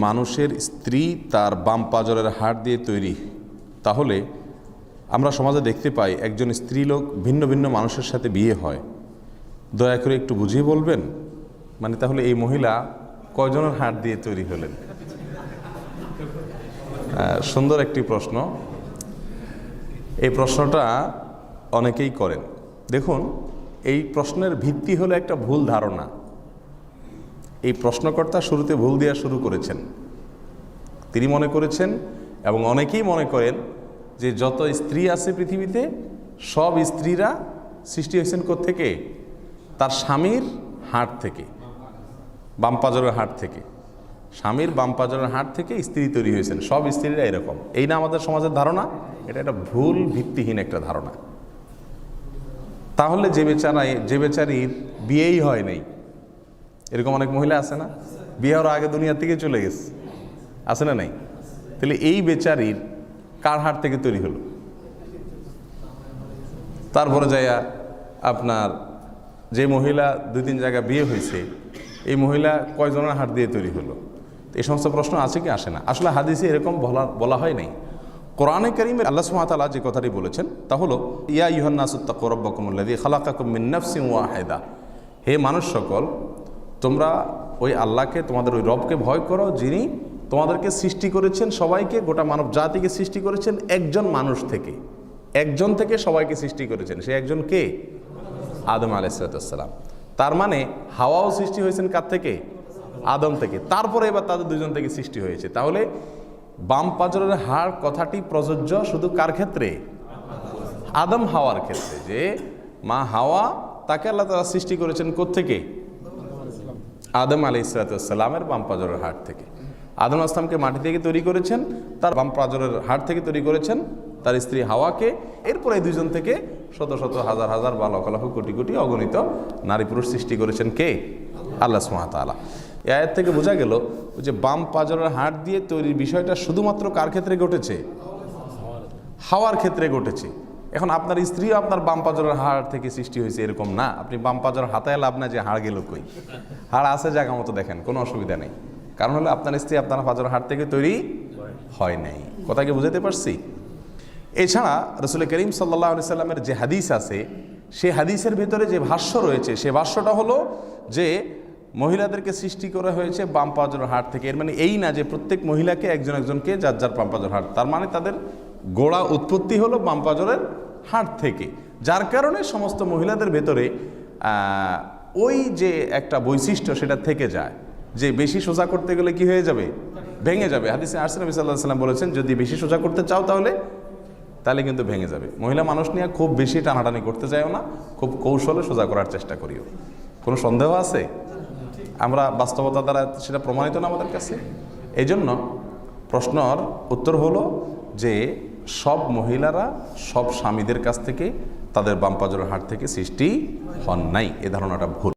মানুষের স্ত্রী তার বাম পাজরের হাড় দিয়ে তৈরি, তাহলে আমরা সমাজে দেখতে পাই একজন স্ত্রীলোক ভিন্ন ভিন্ন মানুষের সাথে বিয়ে হয়। দয়া করে একটু বুঝিয়ে বলবেন, মানে তাহলে এই মহিলা কয়জনের হাড় দিয়ে তৈরি হলেন? সুন্দর একটি প্রশ্ন। এই প্রশ্নটা অনেকেই করেন। দেখুন, এই প্রশ্নের ভিত্তি হলো একটা ভুল ধারণা। এই প্রশ্নকর্তা শুরুতে ভুল দেওয়া শুরু করেছেন। তিনি মনে করেছেন এবং অনেকেই মনে করেন যে যত স্ত্রী আছে পৃথিবীতে সব স্ত্রীরা সৃষ্টি হয়েছেন কোত্থেকে? তার স্বামীর হাড় থেকে, বাম পাজরের হাড় থেকে। স্বামীর বাম পাজরের হাড় থেকে স্ত্রী তৈরি হয়েছেন, সব স্ত্রীরা এরকম। এই না আমাদের সমাজের ধারণা? এটা একটা ভুল ভিত্তিহীন একটা ধারণা। তাহলে যে বেচারির বিয়েই হয় নাই, এরকম অনেক মহিলা আছে না, বিয়ে হওয়ার আগে দুনিয়া থেকে চলে গেছে, আছে না নাই? তাহলে এই বেচারির কার হাড় থেকে তৈরি হলো? তারপরে যাইয়া আপনার যে মহিলা 2-3 জায়গায় বিয়ে হয়েছে, এই মহিলা কয়জনের হাড় দিয়ে তৈরি হলো? এই সমস্ত প্রশ্ন আছে কি আসে না? আসলে হাদিসে এরকম বলা হয় নাই। কোরআনে কারীমে আল্লাহ সুবহানাহু ওয়া তাআলা যে কথাটি বলেছেন তা হলো, ইয়া আইয়ুহান নাসু তাকু রাব্বাকুমুল্লাযী খালাকাকুম মিন নাফসিন ওয়াহিদা। হে মানুষ সকল, তোমরা ওই আল্লাহকে, তোমাদের ওই রবকে ভয় করো, যিনি তোমাদেরকে সৃষ্টি করেছেন, সবাইকে, গোটা মানব জাতিকে সৃষ্টি করেছেন একজন মানুষ থেকে। একজন থেকে সবাইকে সৃষ্টি করেছেন। সে একজন কে? আদম আলাইহিস সালাম। তার মানে হাওয়াও সৃষ্টি হয়েছেন কার থেকে? আদম থেকে। তারপরে এবার তাদের দুজন থেকে সৃষ্টি হয়েছে। তাহলে বাম পাজরের হাড় কথাটি প্রযোজ্য শুধু কার ক্ষেত্রে? আদম হাওয়ার ক্ষেত্রে। যে মা হাওয়া, তাকে আল্লাহ তাআলা সৃষ্টি করেছেন কোত্থেকে? আদম আলাইহিস সালামের বাম পাজরের হাড় থেকে। আদম আসলামকে মাটি থেকে তৈরি করেছেন, তার বাম পাজরের হাড় থেকে তৈরি করেছেন তার স্ত্রী হাওয়াকে। এরপরে এই দুজন থেকে শত শত হাজার হাজার বা লক্ষ লক্ষ কোটি কোটি অগণিত নারী পুরুষ সৃষ্টি করেছেন কে? আল্লাহ সুবহানাহু ওয়া তাআলা। এই আয়াত থেকে বোঝা গেল যে বাম পাজরের হাড় দিয়ে তৈরির বিষয়টা শুধুমাত্র কার ক্ষেত্রে ঘটেছে? হাওয়ার ক্ষেত্রে ঘটেছে। এখন আপনার স্ত্রীও আপনার বাম পাজরের হাড় থেকে সৃষ্টি হয়েছে এরকম না। আপনি বাম পাজরের হাতায় লাভ না যে হাড় গেল কই। হাড় আছে জায়গা মতো, দেখেন, কোনো অসুবিধা নেই। কারণ হলো আপনার স্ত্রী আপনার পাজরের হাড় থেকে তৈরি হয় নাই। কথা কি বুঝাতে পারছি? এছাড়া রাসূল করিম সাল্লাল্লাহু আলাইহি সাল্লামের যে হাদিস আছে, সেই হাদিসের ভেতরে যে ভাষ্য রয়েছে, সে ভাষ্যটা হলো যে মহিলাদেরকে সৃষ্টি করা হয়েছে বাম পাজরের হাড় থেকে। এর মানে এই না যে প্রত্যেক মহিলাকে একজন একজনকে যার যার বাম পাজরের হাড়, তার মানে তাদের গোড়া উৎপত্তি হলো বাম পাজরের হাড় থেকে। যার কারণে সমস্ত মহিলাদের ভেতরে ওই যে একটা বৈশিষ্ট্য সেটা থেকে যায়, যে বেশি সোজা করতে গেলে কি হয়ে যাবে? ভেঙে যাবে। হাদিসে আসছে, নবী সাল্লাল্লাহু আলাইহি সাল্লাম বলেছেন, যদি বেশি সোজা করতে চাও তাহলে কিন্তু ভেঙে যাবে। মহিলা মানুষ নিয়ে খুব বেশি টানাটানি করতে যাইও না, খুব কৌশলে সোজা করার চেষ্টা করিও। কোনো সন্দেহ আছে? আমরা বাস্তবতা দ্বারা সেটা প্রমাণিত না আমাদের কাছে। এই জন্য প্রশ্নর উত্তর হলো যে সব মহিলারা সব স্বামীদের কাছ থেকে তাদের বাম পাজরের হাড় থেকে সৃষ্টি হন নাই। এ ধারণাটা ভুল।